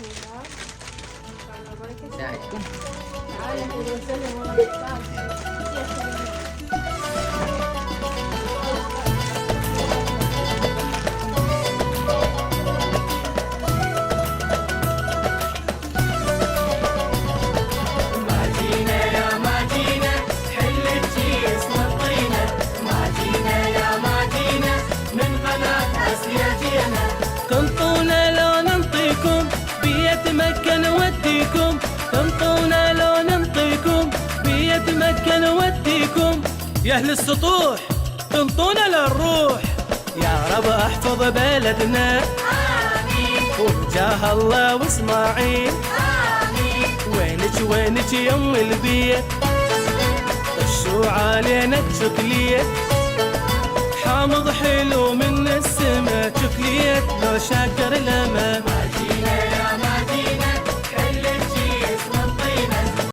الله. على بركة الله. ساعدكم. تعالى أهلا وسهلا والله. تنطونا لو ننطيكم بيتمكن وديكم، تنطونا لو ننطيكم بيتمكن وديكم، يا أهل السطوح تنطونا للروح، يا رب احفظ بلدنا آمين، وبجاه الله واسماعيل آمين، وينك يا ام البيت الشو علينا الشكلية، حامض حلو من السما شكليت لو شاكر لما.